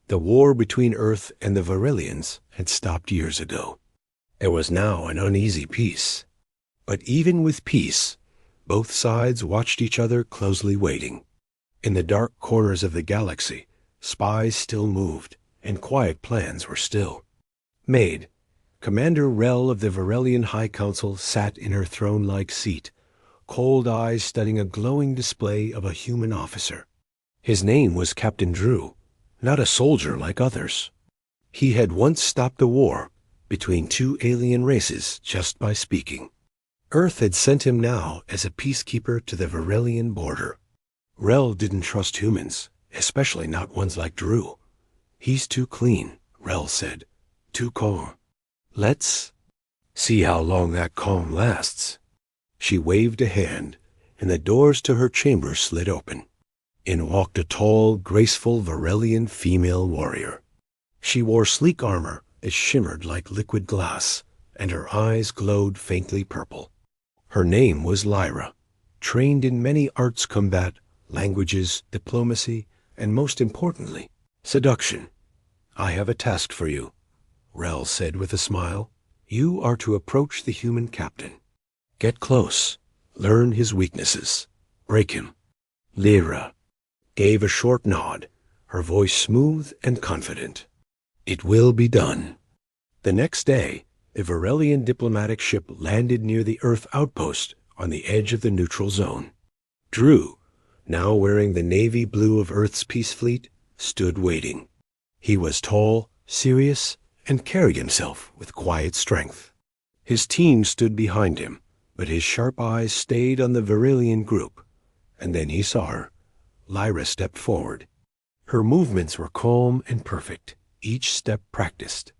The war between Earth and the Varillians had stopped years ago. There was now an uneasy peace. But even with peace, both sides watched each other closely waiting. In the dark corners of the galaxy, spies still moved, and quiet plans were still made. Commander Rel of the Varillian High Council sat in her throne-like seat, cold eyes studying a glowing display of a human officer. His name was Captain Drew, not a soldier like others. He had once stopped the war between two alien races just by speaking. Earth had sent him now as a peacekeeper to the Varillian border. Rel didn't trust humans, especially not ones like Drew. He's too clean, Rel said. Too calm. Let's see how long that calm lasts. She waved a hand, and the doors to her chamber slid open. In walked a tall, graceful Varillian female warrior. She wore sleek armor that shimmered like liquid glass, and her eyes glowed faintly purple. Her name was Lyra, trained in many arts combat, languages, diplomacy, and most importantly, seduction. I have a task for you, Rel said with a smile. You are to approach the human captain. Get close, learn his weaknesses, break him. Lyra gave a short nod, her voice smooth and confident. It will be done. The next day, a Varillian diplomatic ship landed near the Earth outpost on the edge of the neutral zone. Drew, now wearing the navy blue of Earth's peace fleet, stood waiting. He was tall, serious, and carried himself with quiet strength. His team stood behind him, but his sharp eyes stayed on the Varillian group, and then he saw her. Lyra stepped forward. Her movements were calm and perfect, each step practiced.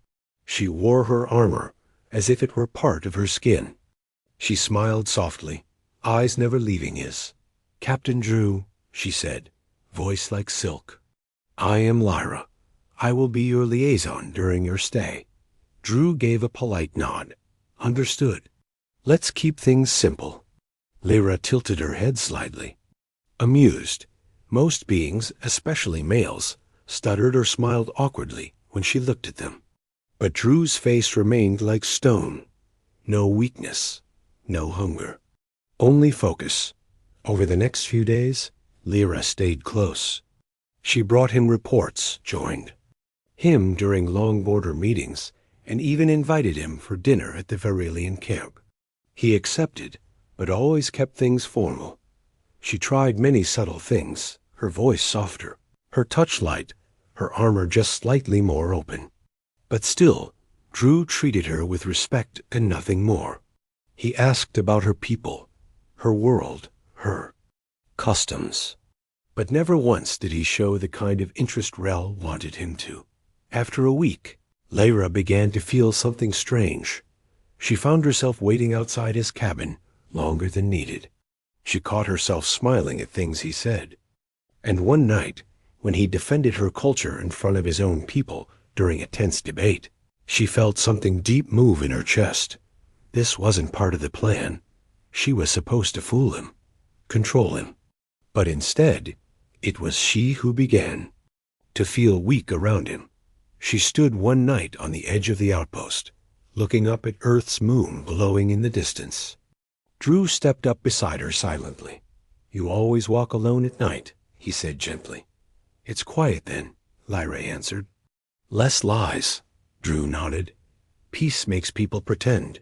She wore her armor as if it were part of her skin. She smiled softly, eyes never leaving his. Captain Drew, she said, voice like silk. I am Lyra. I will be your liaison during your stay. Drew gave a polite nod. Understood. Let's keep things simple. Lyra tilted her head slightly. Amused, most beings, especially males, stuttered or smiled awkwardly when she looked at them. But Drew's face remained like stone. No weakness, no hunger. Only focus. Over the next few days, Lyra stayed close. She brought him reports, joined him during long border meetings, and even invited him for dinner at the Varillian camp. He accepted, but always kept things formal. She tried many subtle things, her voice softer, her touch light, her armor just slightly more open. But still, Drew treated her with respect and nothing more. He asked about her people, her world, her customs. But never once did he show the kind of interest Rel wanted him to. After a week, Lyra began to feel something strange. She found herself waiting outside his cabin longer than needed. She caught herself smiling at things he said. And one night, when he defended her culture in front of his own people during a tense debate, she felt something deep move in her chest. This wasn't part of the plan. She was supposed to fool him, control him. But instead, it was she who began to feel weak around him. She stood one night on the edge of the outpost, looking up at Earth's moon glowing in the distance. Drew stepped up beside her silently. You always walk alone at night, he said gently. It's quiet then, Lyra answered. Less lies, Drew nodded. Peace makes people pretend.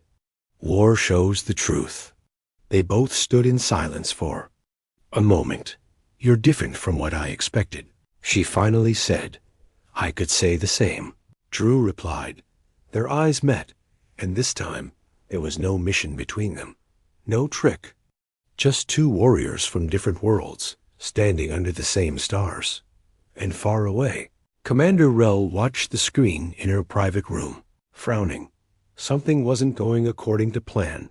War shows the truth. They both stood in silence for a moment. You're different from what I expected, she finally said. I could say the same, Drew replied. Their eyes met, and this time there was no mission between them, no trick. Just two warriors from different worlds, standing under the same stars. And far away, Commander Rel watched the screen in her private room, frowning. Something wasn't going according to plan.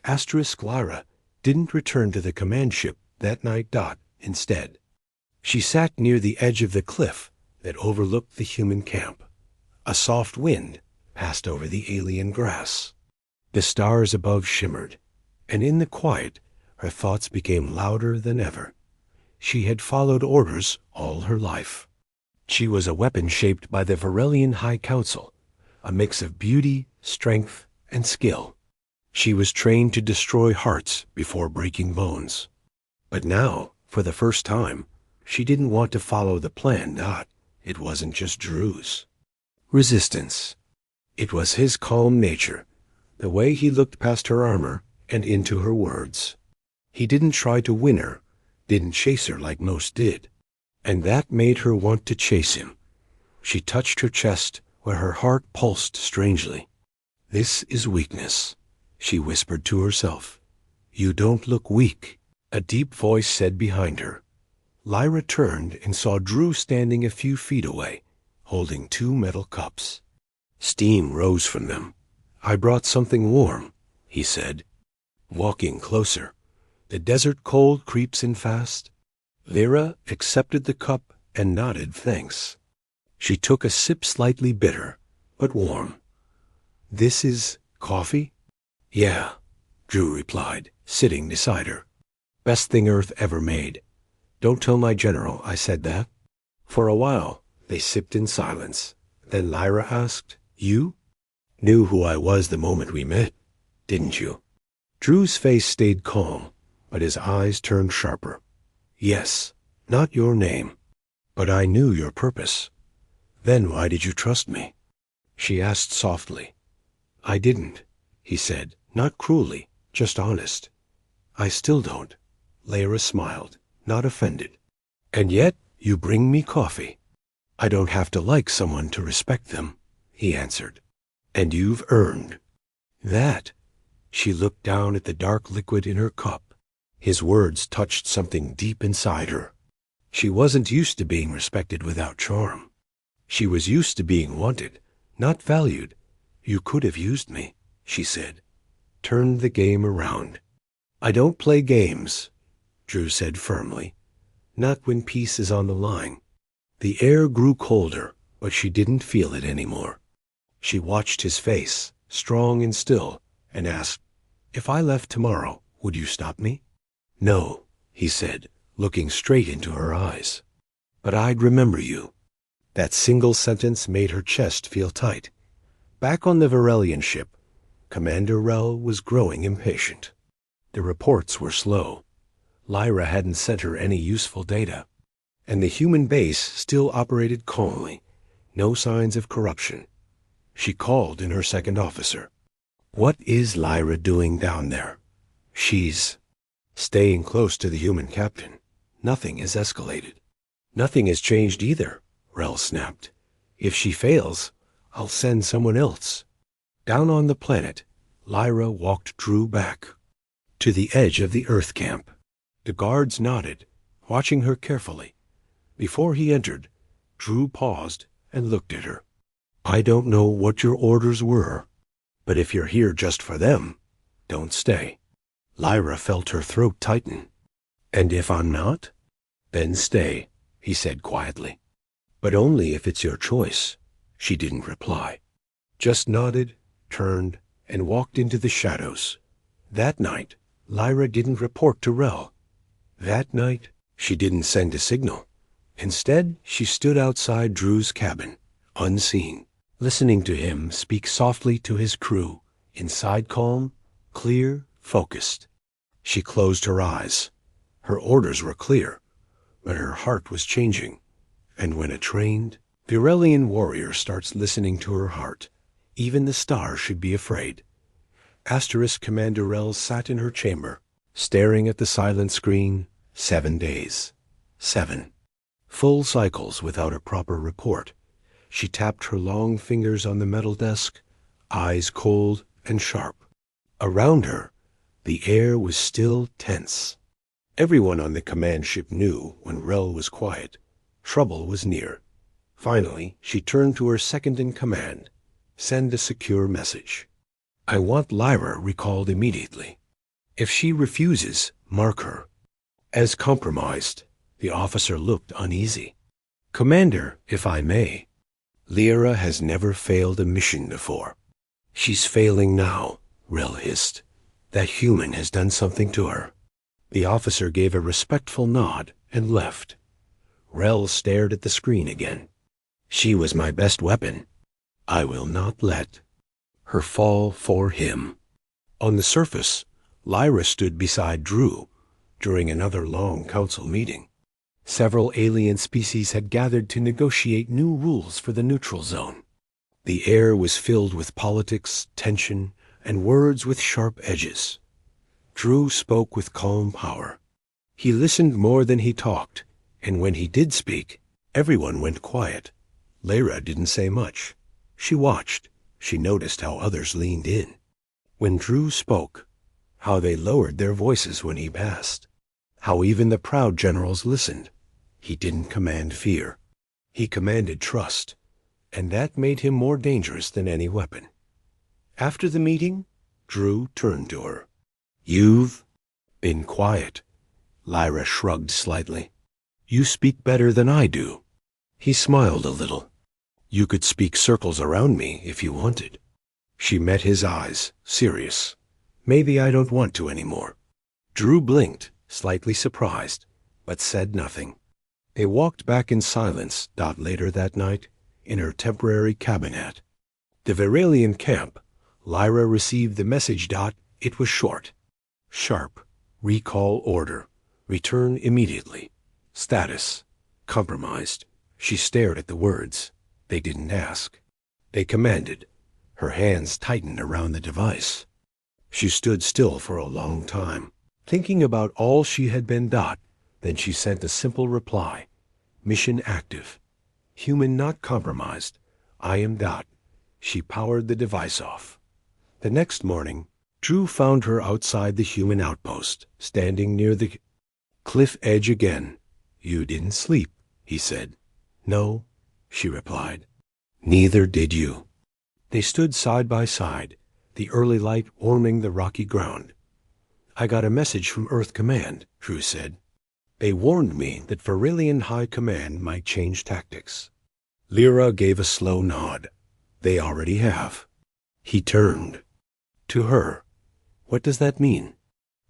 Asterisk Lyra didn't return to the command ship that night. Instead, she sat near the edge of the cliff that overlooked the human camp. A soft wind passed over the alien grass. The stars above shimmered, and in the quiet, her thoughts became louder than ever. She had followed orders all her life. She was a weapon shaped by the Varelian High Council, a mix of beauty, strength, and skill. She was trained to destroy hearts before breaking bones. But now, for the first time, she didn't want to follow the plan. It wasn't just Drew's. Resistance. It was his calm nature, the way he looked past her armor and into her words. He didn't try to win her, didn't chase her like most did. And that made her want to chase him. She touched her chest where her heart pulsed strangely. "This is weakness," she whispered to herself. "You don't look weak," a deep voice said behind her. Lyra turned and saw Drew standing a few feet away, holding 2 metal cups. Steam rose from them. "I brought something warm," he said. Walking closer, "The desert cold creeps in fast." Lyra accepted the cup and nodded thanks. She took a sip, slightly bitter, but warm. "This is coffee?" "Yeah," Drew replied, sitting beside her. "Best thing Earth ever made. Don't tell my general I said that." For a while, they sipped in silence. Then Lyra asked, "You knew who I was the moment we met, didn't you?" Drew's face stayed calm, but his eyes turned sharper. "Yes, not your name, but I knew your purpose." "Then why did you trust me?" she asked softly. "I didn't," he said, not cruelly, just honest. "I still don't." Lyra smiled, not offended. "And yet you bring me coffee." "I don't have to like someone to respect them," he answered. "And you've earned that." She looked down at the dark liquid in her cup. His words touched something deep inside her. She wasn't used to being respected without charm. She was used to being wanted, not valued. "You could have used me," she said. "Turned the game around." "I don't play games," Drew said firmly. "Not when peace is on the line." The air grew colder, but she didn't feel it anymore. She watched his face, strong and still, and asked, "If I left tomorrow, would you stop me?" "No," he said, looking straight into her eyes. "But I'd remember you." That single sentence made her chest feel tight. Back on the Varelian ship, Commander Rel was growing impatient. The reports were slow. Lyra hadn't sent her any useful data. And the human base still operated calmly. No signs of corruption. She called in her second officer. "What is Lyra doing down there?" "She's staying close to the human captain. Nothing has escalated." "Nothing has changed either," Rel snapped. "If she fails, I'll send someone else." Down on the planet, Lyra walked Drew back to the edge of the Earth camp. The guards nodded, watching her carefully. Before he entered, Drew paused and looked at her. "I don't know what your orders were, but if you're here just for them, don't stay." Lyra felt her throat tighten. "And if I'm not?" "Then stay," he said quietly. "But only if it's your choice." She didn't reply, just nodded, turned, and walked into the shadows. That night, Lyra didn't report to Rel. That night, she didn't send a signal. Instead, she stood outside Drew's cabin, unseen, listening to him speak softly to his crew, inside calm, clear, focused. She closed her eyes. Her orders were clear, but her heart was changing. And when a trained, Varelian warrior starts listening to her heart, even the stars should be afraid. Commander Rel sat in her chamber, staring at the silent screen. 7 days. 7. Full cycles without a proper report. She tapped her long fingers on the metal desk, eyes cold and sharp. Around her, the air was still tense. Everyone on the command ship knew when Rel was quiet, trouble was near. Finally, she turned to her second-in-command. "Send a secure message. I want Lyra recalled immediately. If she refuses, mark her as compromised." The officer looked uneasy. "Commander, if I may, Lyra has never failed a mission before." "She's failing now," Rel hissed. "That human has done something to her." The officer gave a respectful nod and left. Rel stared at the screen again. She was my best weapon. I will not let her fall for him. On the surface, Lyra stood beside Drew during another long council meeting. Several alien species had gathered to negotiate new rules for the neutral zone. The air was filled with politics, tension, and words with sharp edges. Drew spoke with calm power. He listened more than he talked, and when he did speak, everyone went quiet. Lyra didn't say much. She watched. She noticed how others leaned in. When Drew spoke, how they lowered their voices when he passed, how even the proud generals listened. He didn't command fear. He commanded trust, and that made him more dangerous than any weapon. After the meeting, Drew turned to her. "You've been quiet." Lyra shrugged slightly. "You speak better than I do." He smiled a little. "You could speak circles around me if you wanted." She met his eyes, serious. "Maybe I don't want to anymore." Drew blinked, slightly surprised, but said nothing. They walked back in silence. Later that night, in her temporary cabinet. The Virelian camp, Lyra received the message. It was short. Sharp. Recall order. Return immediately. Status. Compromised. She stared at the words. They didn't ask. They commanded. Her hands tightened around the device. She stood still for a long time, thinking about all she had been. Then she sent a simple reply. Mission active. Human not compromised. I am. She powered the device off. The next morning, Drew found her outside the human outpost, standing near the cliff edge again. "You didn't sleep," he said. "No," she replied. "Neither did you." They stood side by side, the early light warming the rocky ground. "I got a message from Earth Command," Drew said. "They warned me that Virelian High Command might change tactics." Lyra gave a slow nod. "They already have." He turned to her. "What does that mean?"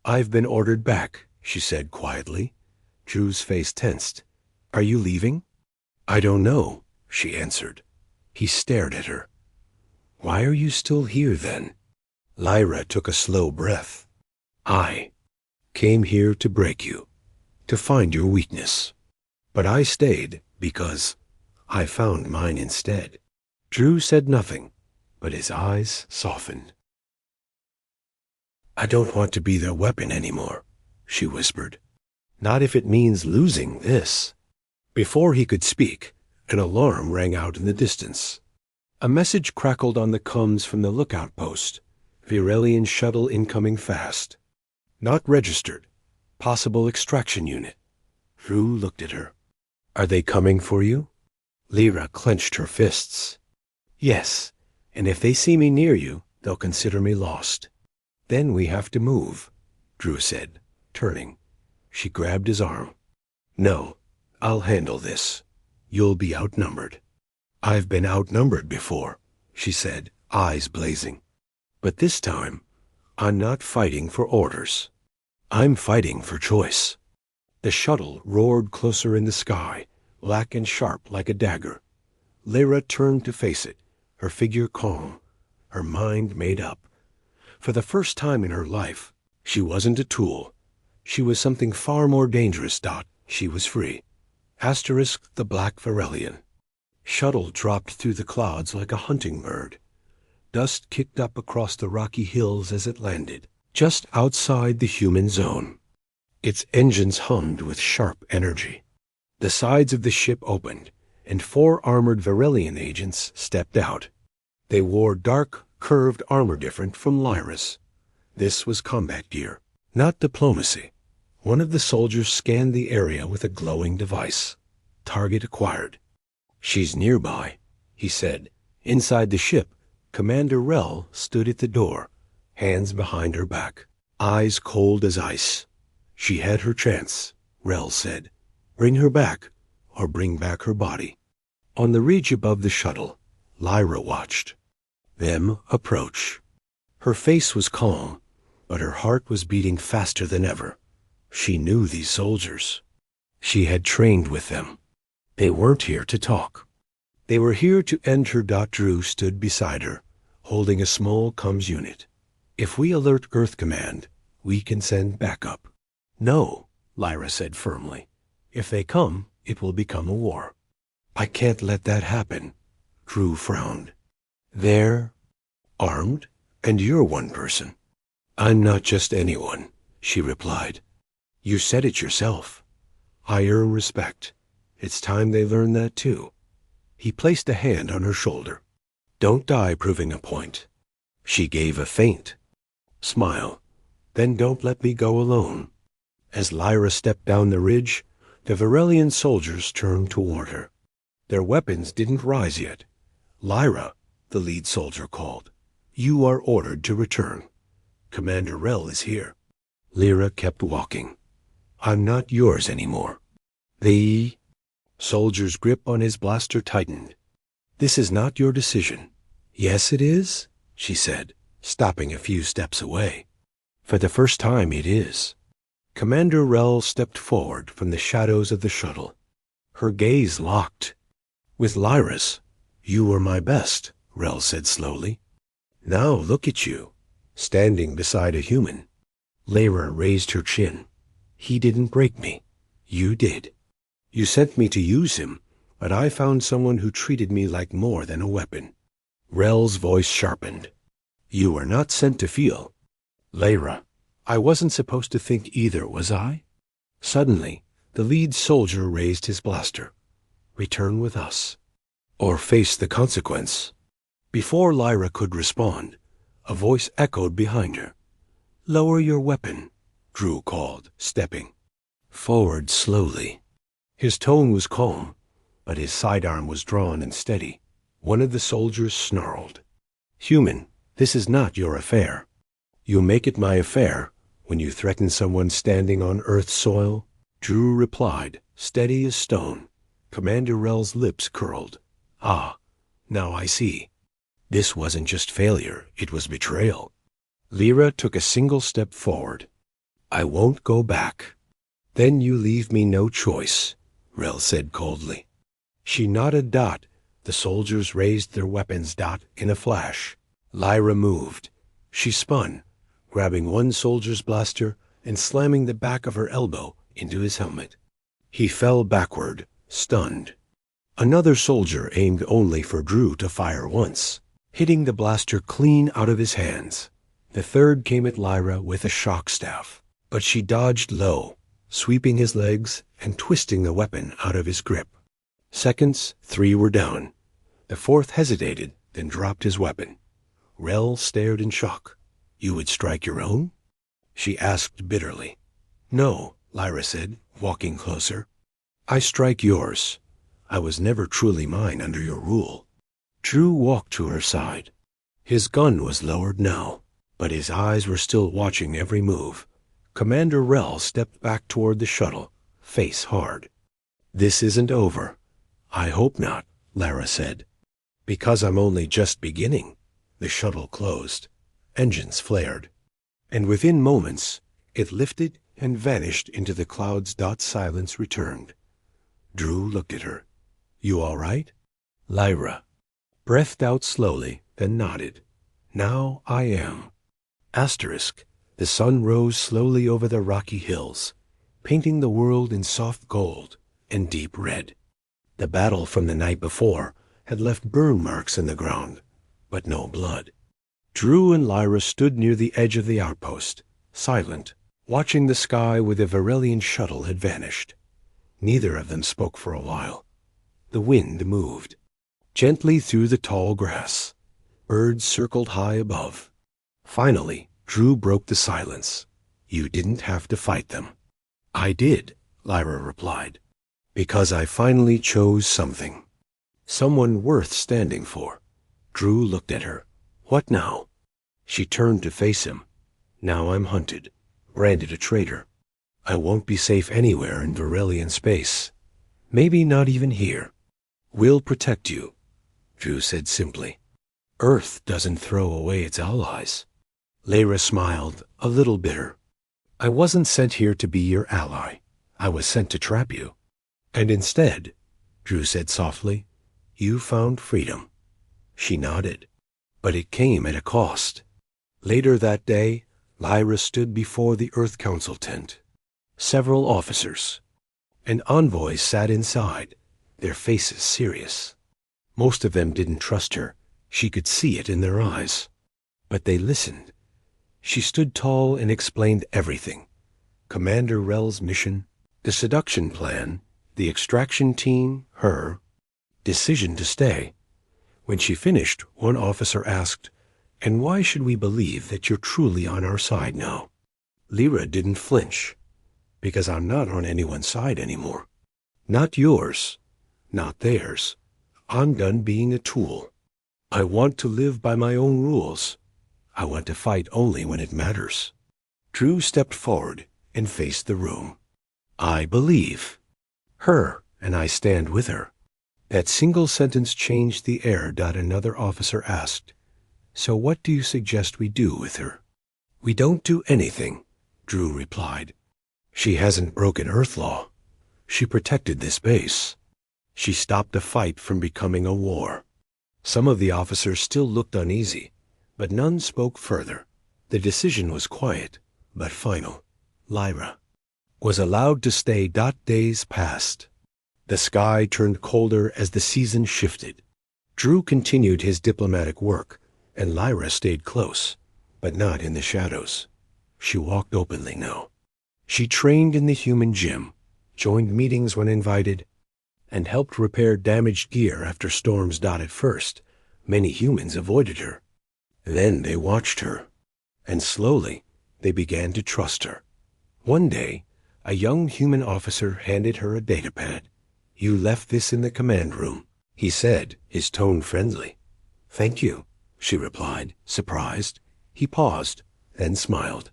"I've been ordered back," she said quietly. Drew's face tensed. "Are you leaving?" "I don't know," she answered. He stared at her. "Why are you still here, then?" Lyra took a slow breath. "I came here to break you, to find your weakness. But I stayed because I found mine instead." Drew said nothing, but his eyes softened. "I don't want to be their weapon anymore," she whispered. "Not if it means losing this." Before he could speak, an alarm rang out in the distance. A message crackled on the comms from the lookout post. Virelian shuttle incoming fast. Not registered. Possible extraction unit. Drew looked at her. "Are they coming for you?" Lyra clenched her fists. "Yes, and if they see me near you, they'll consider me lost." "Then we have to move," Drew said, turning. She grabbed his arm. "No, I'll handle this. You'll be outnumbered." "I've been outnumbered before," she said, eyes blazing. "But this time, I'm not fighting for orders. I'm fighting for choice." The shuttle roared closer in the sky, black and sharp like a dagger. Lyra turned to face it, her figure calm, her mind made up. For the first time in her life, she wasn't a tool. She was something far more dangerous. She was free. Asterisk the Black Virelian. Shuttle dropped through the clouds like a hunting bird. Dust kicked up across the rocky hills as it landed, just outside the human zone. Its engines hummed with sharp energy. The sides of the ship opened, and 4 armored Virelian agents stepped out. They wore dark, curved armor different from Lyra's. This was combat gear, not diplomacy. One of the soldiers scanned the area with a glowing device. Target acquired. "She's nearby," he said. Inside the ship, Commander Rel stood at the door, hands behind her back, eyes cold as ice. "She had her chance," Rel said. "Bring her back, or bring back her body." On the ridge above the shuttle, Lyra watched them approach. Her face was calm, but her heart was beating faster than ever. She knew these soldiers. She had trained with them. They weren't here to talk. They were here to end her. Drew stood beside her, holding a small comms unit. If we alert Earth Command, we can send backup. No, Lyra said firmly. If they come, it will become a war. I can't let that happen. Drew frowned. They're armed, and you're one person. I'm not just anyone, she replied. You said it yourself. I earn respect. It's time they learn that too. He placed a hand on her shoulder. Don't die proving a point. She gave a faint smile. Then don't let me go alone. As Lyra stepped down the ridge, the Varelian soldiers turned toward her. Their weapons didn't rise yet. Lyra, the lead soldier called. You are ordered to return. Commander Rel is here. Lyra kept walking. I'm not yours anymore. The soldier's grip on his blaster tightened. This is not your decision. Yes, it is, she said, stopping a few steps away. For the first time, it is. Commander Rel stepped forward from the shadows of the shuttle. Her gaze locked. With Lyra's, you were my best, Rel said slowly. Now look at you, standing beside a human. Lyra raised her chin. He didn't break me. You did. You sent me to use him, but I found someone who treated me like more than a weapon. Rel's voice sharpened. You were not sent to feel. Lyra, I wasn't supposed to think either, was I? Suddenly, the lead soldier raised his blaster. Return with us, or face the consequence. Before Lyra could respond, a voice echoed behind her. Lower your weapon, Drew called, stepping forward slowly. His tone was calm, but his sidearm was drawn and steady. One of the soldiers snarled. Human, this is not your affair. You make it my affair when you threaten someone standing on Earth's soil? Drew replied, steady as stone. Commander Rel's lips curled. Ah, now I see. This wasn't just failure, it was betrayal. Lyra took a single step forward. I won't go back. Then you leave me no choice, Rel said coldly. She nodded. The soldiers raised their weapons. In a flash. Lyra moved. She spun, grabbing one soldier's blaster and slamming the back of her elbow into his helmet. He fell backward, stunned. Another soldier aimed only for Drew to fire once, hitting the blaster clean out of his hands. The third came at Lyra with a shock staff, but she dodged low, sweeping his legs and twisting the weapon out of his grip. Seconds, 3 were down. The fourth hesitated, then dropped his weapon. Rel stared in shock. You would strike your own? She asked bitterly. No, Lyra said, walking closer. I strike yours. I was never truly mine under your rule. Drew walked to her side. His gun was lowered now, but his eyes were still watching every move. Commander Rel stepped back toward the shuttle, face hard. This isn't over. I hope not, Lyra said. Because I'm only just beginning. The shuttle closed. Engines flared. And within moments, it lifted and vanished into the clouds. Silence returned. Drew looked at her. You all right? Lyra breathed out slowly, then nodded. Now I am. Asterisk. The sun rose slowly over the rocky hills, painting the world in soft gold and deep red. The battle from the night before had left burn marks in the ground, but no blood. Drew and Lyra stood near the edge of the outpost, silent, watching the sky where the Varelian shuttle had vanished. Neither of them spoke for a while. The wind moved gently through the tall grass. Birds circled high above. Finally, Drew broke the silence. You didn't have to fight them. I did, Lyra replied, because I finally chose something. Someone worth standing for. Drew looked at her. What now? She turned to face him. Now I'm hunted, branded a traitor. I won't be safe anywhere in Varelian space. Maybe not even here. We'll protect you, Drew said simply. Earth doesn't throw away its allies. Lyra smiled, a little bitter. I wasn't sent here to be your ally. I was sent to trap you. And instead, Drew said softly, You found freedom. She nodded. But it came at a cost. Later that day, Lyra stood before the Earth Council tent. Several officers and envoys sat inside, their faces serious. Most of them didn't trust her. She could see it in their eyes. But they listened. She stood tall and explained everything. Commander Rel's mission, the seduction plan, the extraction team, her decision to stay. When she finished, one officer asked, "And why should we believe that you're truly on our side now?" Lyra didn't flinch. "Because I'm not on anyone's side anymore. Not yours, not theirs. I'm done being a tool. I want to live by my own rules. I want to fight only when it matters." Drew stepped forward and faced the room. "I believe her, and I stand with her." That single sentence changed the air. Another officer asked, "So what do you suggest we do with her?" "We don't do anything," Drew replied. "She hasn't broken Earth law. She protected this base. She stopped a fight from becoming a war." Some of the officers still looked uneasy, but none spoke further. The decision was quiet, but final. Lyra was allowed to stay. Days passed. The sky turned colder as the season shifted. Drew continued his diplomatic work, and Lyra stayed close, but not in the shadows. She walked openly now. She trained in the human gym, joined meetings when invited, and helped repair damaged gear after storms. At first, many humans avoided her. Then they watched her, and slowly they began to trust her. One day, a young human officer handed her a datapad. "You left this in the command room," he said, his tone friendly. "Thank you," she replied, surprised. He paused, then smiled.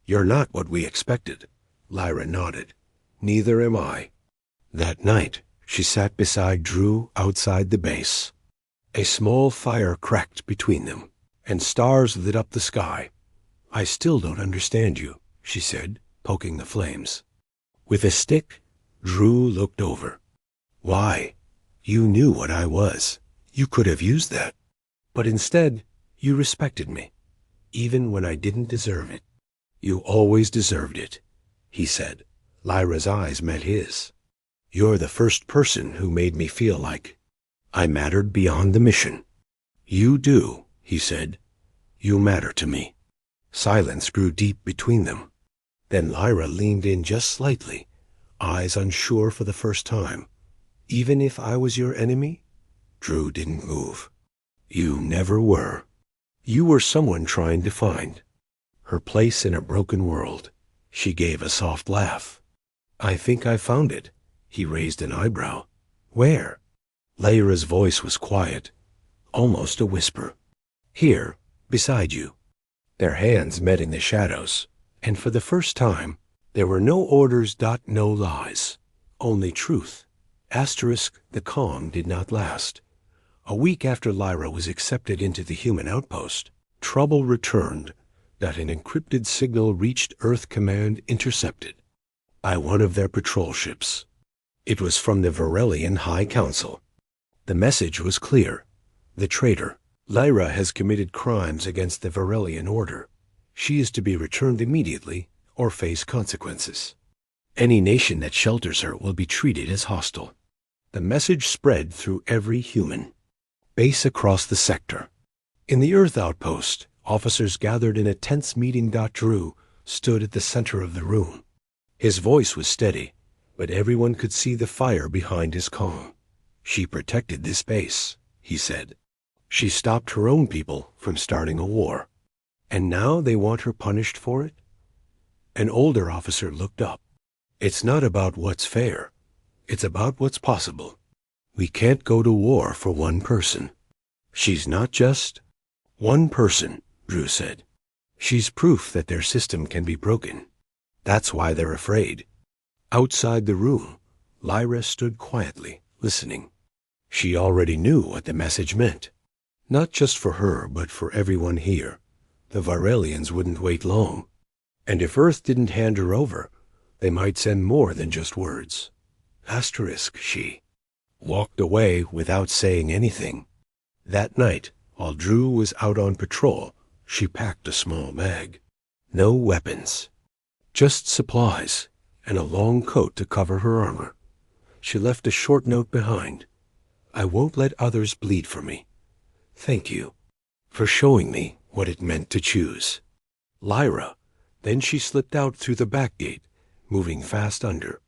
"You're not what we expected." Lyra nodded. "Neither am I." That night, she sat beside Drew outside the base. A small fire cracked between them, and stars lit up the sky. "I still don't understand you," she said, poking the flames. With a stick, Drew looked over. "Why? You knew what I was. You could have used that. But instead, you respected me, even when I didn't deserve it." "You always deserved it," he said. Lyra's eyes met his. "You're the first person who made me feel like I mattered beyond the mission." "You do," he said. "You matter to me." Silence grew deep between them. Then Lyra leaned in just slightly, eyes unsure for the first time. "Even if I was your enemy?" Drew didn't move. "You never were. You were someone trying to find her place in a broken world." She gave a soft laugh. "I think I found it." He raised an eyebrow. "Where?" Lyra's voice was quiet, almost a whisper. "Here, beside you." Their hands met in the shadows, and for the first time, there were no orders. No lies, only truth. The calm did not last. A week after Lyra was accepted into the human outpost, trouble returned. An encrypted signal reached Earth Command intercepted by one of their patrol ships. It was from the Varelian High Council. The message was clear. The traitor, Lyra, has committed crimes against the Varelian Order. She is to be returned immediately or face consequences. Any nation that shelters her will be treated as hostile. The message spread through every human base across the sector. In the Earth outpost, officers gathered in a tense meeting. Drew stood at the center of the room. His voice was steady, but everyone could see the fire behind his calm. "She protected this base," he said. "She stopped her own people from starting a war. And now they want her punished for it?" An older officer looked up. "It's not about what's fair. It's about what's possible. We can't go to war for one person." "She's not just one person," Drew said. "She's proof that their system can be broken. That's why they're afraid." Outside the room, Lyra stood quietly, listening. She already knew what the message meant. Not just for her, but for everyone here. The Varelians wouldn't wait long. And if Earth didn't hand her over, they might send more than just words. She walked away without saying anything. That night, while Drew was out on patrol, she packed a small bag. No weapons, just supplies and a long coat to cover her armor. She left a short note behind. I won't let others bleed for me. Thank you for showing me what it meant to choose. Lyra. Then she slipped out through the back gate, moving fast under.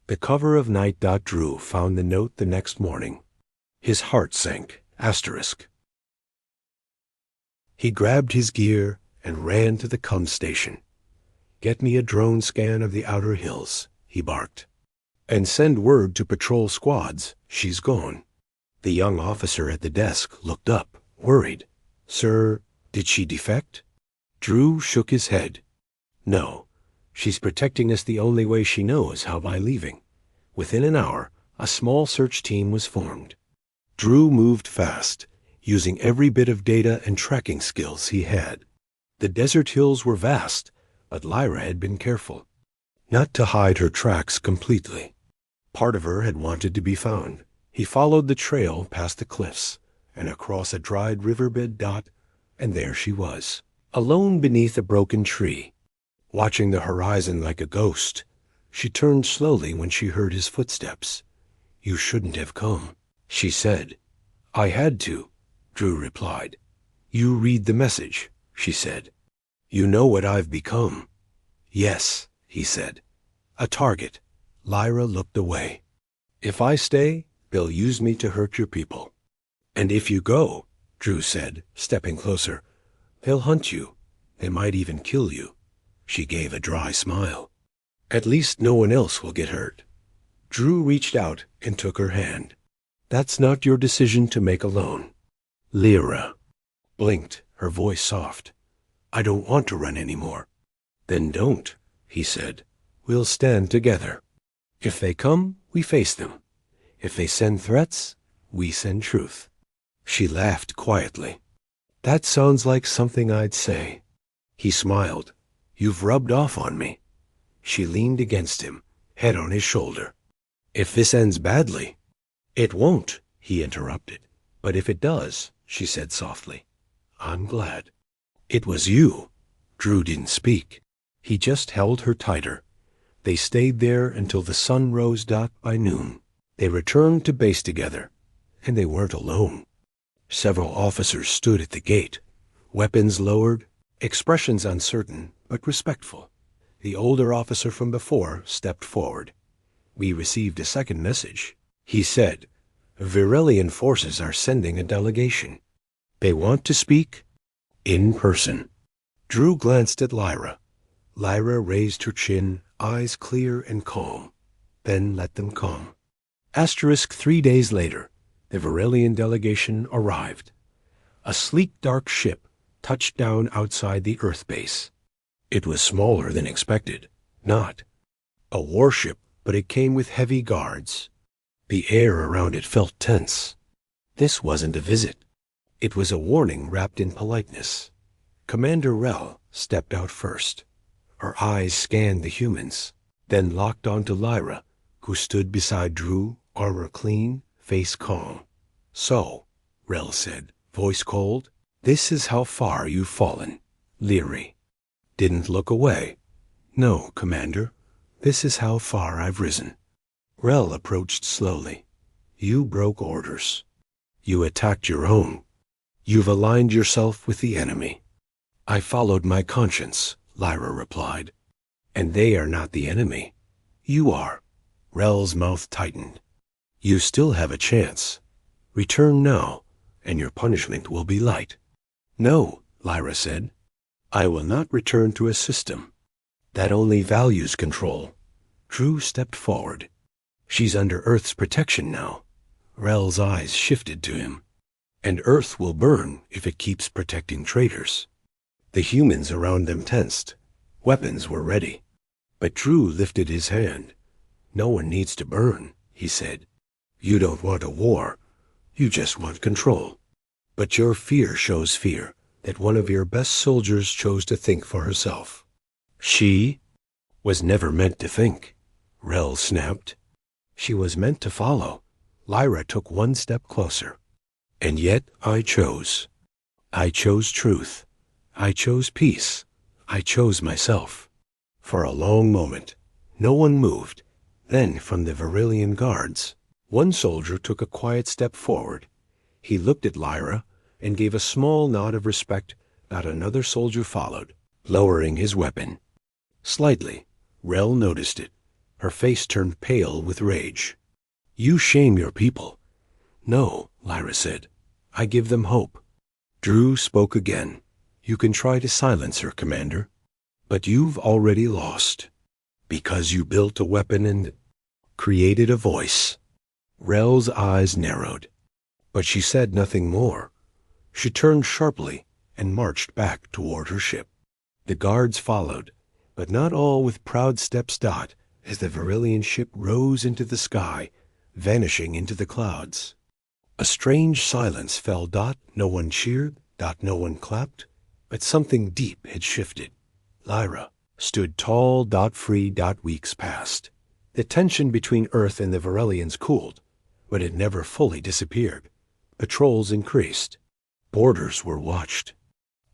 The cover of Night. Drew found the note the next morning. His heart sank. Asterisk. He grabbed his gear and ran to the comm station. Get me a drone scan of the outer hills, he barked. And send word to patrol squads. She's gone. The young officer at the desk looked up, worried. Sir, did she defect? Drew shook his head. No, she's protecting us the only way she knows how, by leaving. Within an hour, a small search team was formed. Drew moved fast, using every bit of data and tracking skills he had. The desert hills were vast, but Lyra had been careful not to hide her tracks completely. Part of her had wanted to be found. He followed the trail past the cliffs and across a dried riverbed. And there she was, alone beneath a broken tree, watching the horizon like a ghost. She turned slowly when she heard his footsteps. You shouldn't have come, she said. I had to, Drew replied. You read the message, she said. You know what I've become. Yes, he said. A target. Lyra looked away. If I stay, they'll use me to hurt your people. And if you go, Drew said, stepping closer, they'll hunt you. They might even kill you. She gave a dry smile. At least no one else will get hurt. Drew reached out and took her hand. That's not your decision to make alone. Lyra blinked, her voice soft. I don't want to run anymore. Then don't, he said. We'll stand together. If they come, we face them. If they send threats, we send truth. She laughed quietly. That sounds like something I'd say. He smiled. You've rubbed off on me. She leaned against him, head on his shoulder. If this ends badly. It won't, he interrupted. But if it does, she said softly, I'm glad. It was you. Drew didn't speak. He just held her tighter. They stayed there until the sun rose. By noon, they returned to base together, and they weren't alone. Several officers stood at the gate, weapons lowered, expressions uncertain but respectful. The older officer from before stepped forward. We received a second message, he said. Virelian forces are sending a delegation. They want to speak in person. Drew glanced at Lyra. Lyra raised her chin, eyes clear and calm, then let them come. 3 days later, the Virelian delegation arrived. A sleek dark ship touched down outside the Earth base. It was smaller than expected, not a warship, but it came with heavy guards. The air around it felt tense. This wasn't a visit. It was a warning wrapped in politeness. Commander Rel stepped out first. Her eyes scanned the humans, then locked onto Lyra, who stood beside Drew, armor clean, face calm. So, Rel said, voice cold, this is how far you've fallen. Leery didn't look away. No, Commander, this is how far I've risen. Rel approached slowly. You broke orders. You attacked your own. You've aligned yourself with the enemy. I followed my conscience, Lyra replied. And they are not the enemy. You are. Rel's mouth tightened. You still have a chance. Return now, and your punishment will be light. No, Lyra said. I will not return to a system that only values control. Drew stepped forward. She's under Earth's protection now. Rel's eyes shifted to him. And Earth will burn if it keeps protecting traitors. The humans around them tensed. Weapons were ready. But Drew lifted his hand. No one needs to burn, he said. You don't want a war. You just want control. But your fear shows fear that one of your best soldiers chose to think for herself. She was never meant to think, Rel snapped. She was meant to follow, Lyra took one step closer. And yet I chose. I chose truth. I chose peace. I chose myself. For a long moment, no one moved. Then, from the Varillian guards, one soldier took a quiet step forward. He looked at Lyra and gave a small nod of respect that another soldier followed, lowering his weapon. Slightly, Rel noticed it. Her face turned pale with rage. "You shame your people." "No," Lyra said. "I give them hope." Drew spoke again. "You can try to silence her, Commander. But you've already lost. Because you built a weapon and created a voice." Rel's eyes narrowed. But she said nothing more. She turned sharply and marched back toward her ship. The guards followed, but not all with proud steps. As the Varillian ship rose into the sky, vanishing into the clouds. A strange silence fell. No one cheered. No one clapped. But something deep had shifted. Lyra stood tall. Free. Weeks passed. The tension between Earth and the Varillians cooled, but it never fully disappeared. Patrols increased. Borders were watched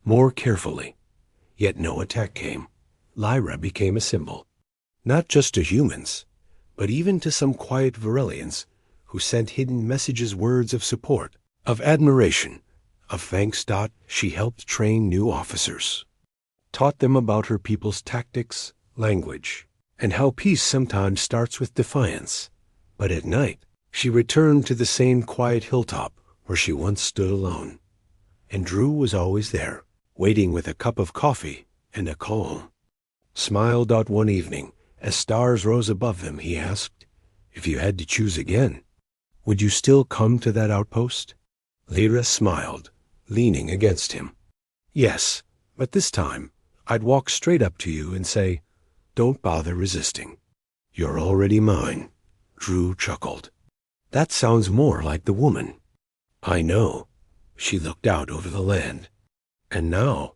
more carefully. Yet no attack came. Lyra became a symbol, not just to humans, but even to some quiet Varillians who sent hidden messages, words of support, of admiration, of thanks. She helped train new officers, taught them about her people's tactics, language, and how peace sometimes starts with defiance. But at night, she returned to the same quiet hilltop where she once stood alone. And Drew was always there, waiting with a cup of coffee and a calm smile. One evening, as stars rose above them, he asked, "If you had to choose again, would you still come to that outpost?" Lyra smiled, leaning against him. "Yes, but this time I'd walk straight up to you and say, 'Don't bother resisting. You're already mine.'" Drew chuckled. "That sounds more like the woman." "I know." She looked out over the land. "And now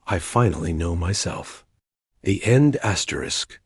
I finally know myself." The end. Asterisk.